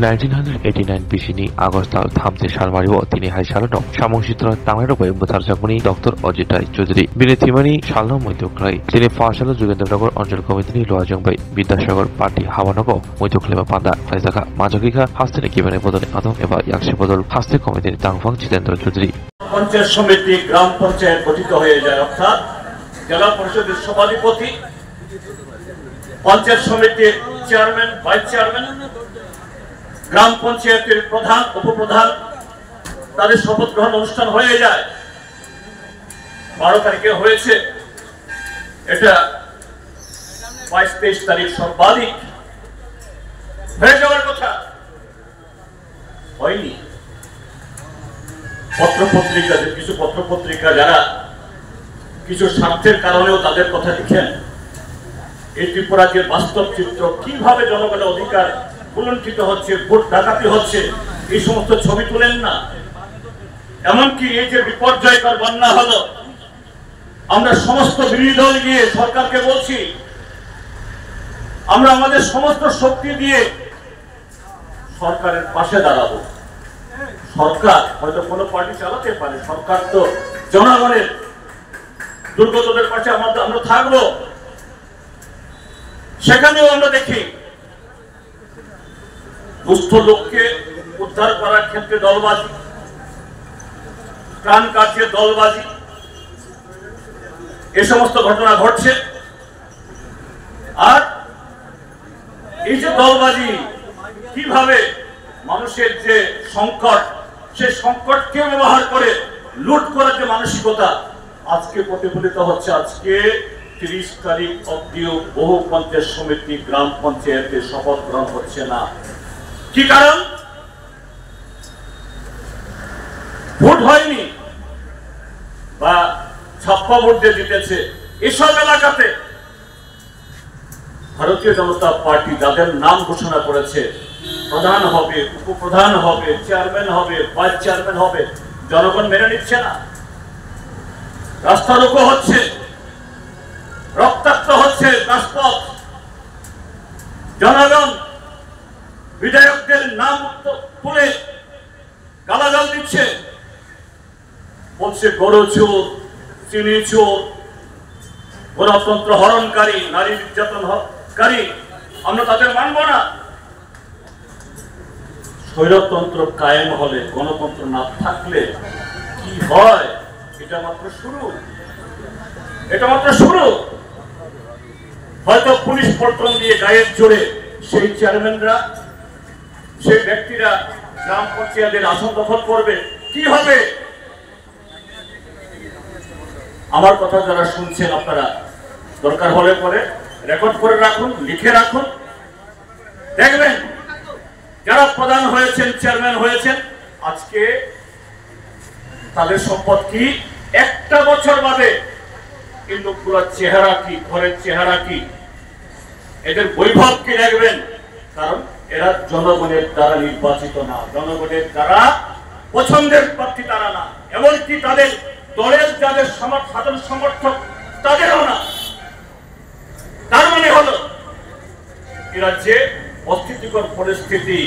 1989 BC니 আগস্tal thamse salmaribo tini hai salano samung sitra tanglairo bai mutar jakmani Dr. Ajit Rai Choudhury bini thimani salno moidokrai tini fasalo Jogendrinagar অঞ্চল কমিটিনি লোয়াজং bai Bidyasagar party hawanogo moidokleba panda faizaka majogika hastini kibane bodole adong eba yakshi bodol haste কমিটিনি tangfang Jitendra Choudhury panchayat সমিতি গ্রাম পঞ্চায়েত গঠিত হয়ে যায় অর্থাৎ জেলা পরিষদের সভাধিপতি পঞ্চায়েত সমিতির চেয়ারম্যান ভাইস চেয়ারম্যান গ্রাম পঞ্চায়েতের প্রধান উপপ্রধান তাদের শপথ গ্রহণ অনুষ্ঠান হয়ে যায় 12 তারিখে হয়েছে এটা 22-23 তারিখ সর্বাধিক হয়ে যাওয়ার কথা হয়নি পত্রপত্রিকা কিছু পত্রপত্রিকা যারা কিছু স্বার্থের কারণেও তাদের কথা লিখেন এই ত্রিপুরার বাস্তব চিত্র কিভাবে জনগণের অধিকার কুলণ্ঠিত হচ্ছে ভোট ডাকাতি হচ্ছে এই সমস্ত ছবি তুলেন না এমনকি এই যে বিপর্যয়কর বন্যা হলো আমরা সমস্ত বিরোধী দল গিয়ে সরকারকে বলছি আমরা আমাদের সমস্ত শক্তি দিয়ে সরকারের পাশে দাঁড়াবো সরকার হয়তো কোনো পার্টি চালাতে পারে সরকার তো জনগণের দুর্গতদের পাশে আমরা থাকবো সেখানেও আমরা দেখি দুস্থ লোককে উদ্ধার করার ক্ষেত্রে দলবাজি প্রাণ কাটিয়ে দলবাজি এই সমস্ত ঘটনা ঘটছে আর এই যে দলবাজি কিভাবে মানুষের যে সংকট সেই সংকটকে ব্যবহার করে লুট করার যে মানসিকতা আজকে প্রতিফলিত হচ্ছে আজকে 30 তারিখ অবধিও বহু পঞ্চায়েত সমিতি গ্রাম পঞ্চায়েতে শপথ গ্রহণ হচ্ছে না কি কারণ ভোট হয়নি বা ছাপ্পা ভোট দিয়ে জিতেছে এসব এলাকাতে ভারতীয় জনতা পার্টি যাদের নাম ঘোষণা করেছে প্রধান হবে উপপ্রধান হবে চেয়ারম্যান হবে ভাইস চেয়ারম্যান হবে জনগণ মেনে নিচ্ছে না রাস্তা রোকো হচ্ছে রক্তাক্ত হচ্ছে রাজপথ জনগণ বিধায়কদের নাম তুলে গালাগাল দিচ্ছে বলছে গরু চোর চিনি চোর গণতন্ত্র হরণকারী নারী নির্যাতনকারী আমরা তাদের মানব না স্বৈরতন্ত্র কায়েম হলে গণতন্ত্র না থাকলে কি হয় এটা মাত্র শুরু হয়তো পুলিশ পল্টন দিয়ে গায়ের জোরে সেই চেয়ারম্যানরা সেই ব্যক্তিরা গ্রাম পঞ্চায়েতের আসন দখল করবে কি হবে আমার কথা যারা শুনছেন আপনারা দরকার হলে পরে রেকর্ড করে রাখুন লিখে রাখুন দেখবেন যারা প্রধান হয়েছেন চেয়ারম্যান হয়েছেন আজকে তাদের সম্পদ কি একটা বছর বাদে এই লোকগুলোর চেহারা কি ঘরের চেহারা কি এদের বৈভব কি দেখবেন কারণ এরা জনগণের দ্বারা নির্বাচিত না জনগণের দ্বারা পছন্দের প্রার্থী তারা না এমনকি তাদের দলের যাদের সাধারণ সমর্থক তাদেরও না তার মানে হলো এরা যে অস্থিতিকর পরিস্থিতি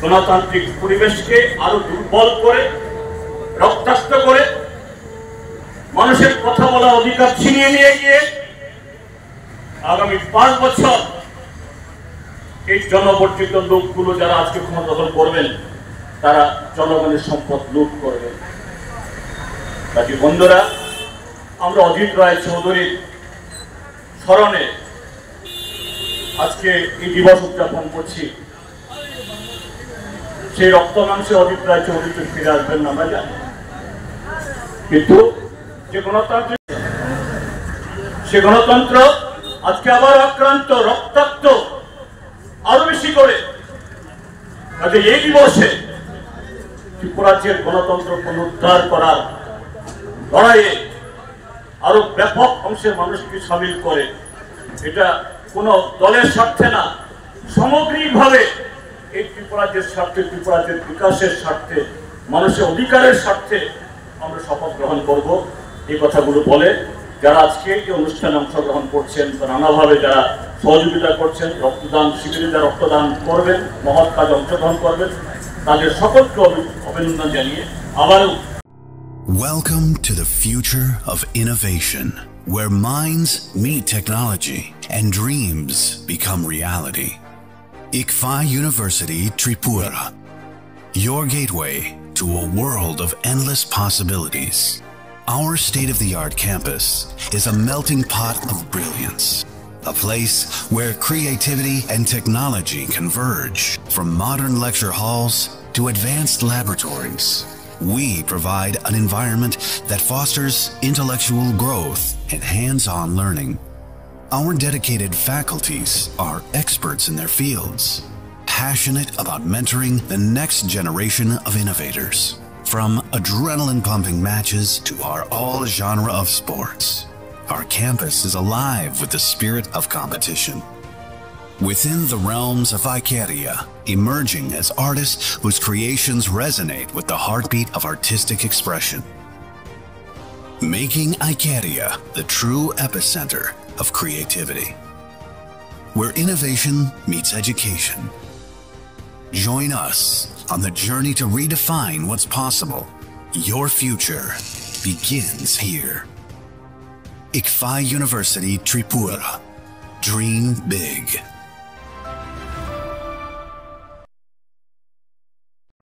গণতান্ত্রিক পরিবেশকে আরো দুর্বল করে রক্তাক্ত করে মানুষের কথা বলার অধিকার ছিনিয়ে নিয়ে গিয়ে আগামী 5 বছর এই জনবর্জিত লোকগুলো যারা আজকে ক্ষমতা দখল করবেন তারা জনগণের সম্পদ লুট করবেন কাজী বন্ধুরা আমরা অজিত রায় চৌধুরীর স্মরণে আজকে এই দিবস উদযাপন করছি সেই রক্ত মাংসে অজিত রায় চৌধুরী ফিরে আসবেন না আমরা জানি কিন্তু যে গণতন্ত্র আজকে আবার আক্রান্ত রক্তাক্ত আরো বেশি করে কাজে এই দিবসে ত্রিপুরাজ্যের গণতন্ত্র পুনরুদ্ধার করার লড়াইয়ে আরো ব্যাপক অংশের মানুষকে সামিল করে এটা কোন দলের স্বার্থে না সামগ্রিকভাবে এই ত্রিপুরাজ্যের স্বার্থে ত্রিপুরাজ্যের বিকাশের স্বার্থে মানুষের অধিকারের স্বার্থে আমরা শপথ গ্রহণ করব এই কথাগুলো বলে যারা আজকে এই অনুষ্ঠানে অংশগ্রহণ করছেন নানাভাবে যারা সহযোগিতা করছেন, রক্তদান শিবিরে যারা রক্তদান করবেন, মহৎ কাজে অংশগ্রহণ করবেন, তাদের সকলকে অভিনন্দন জানিয়ে আবারও Welcome to the future of innovation, where minds meet technology and dreams become reality. ICFA University Tripura, your gateway to a world of endless possibilities. Our state-of-the-art campus is a melting pot of brilliance, a place where creativity and technology converge. From modern lecture halls to advanced laboratories, we provide an environment that fosters intellectual growth and hands-on learning. Our dedicated faculties are experts in their fields, passionate about mentoring the next generation of innovators. From adrenaline-pumping matches to our all-genre of sports, our campus is alive with the spirit of competition. Within the realms of Icaria, emerging as artists whose creations resonate with the heartbeat of artistic expression. Making Icaria the true epicenter of creativity, where innovation meets education. Join us on the journey to redefine what's possible. Your future begins here. ICFA University Tripura. Dream big.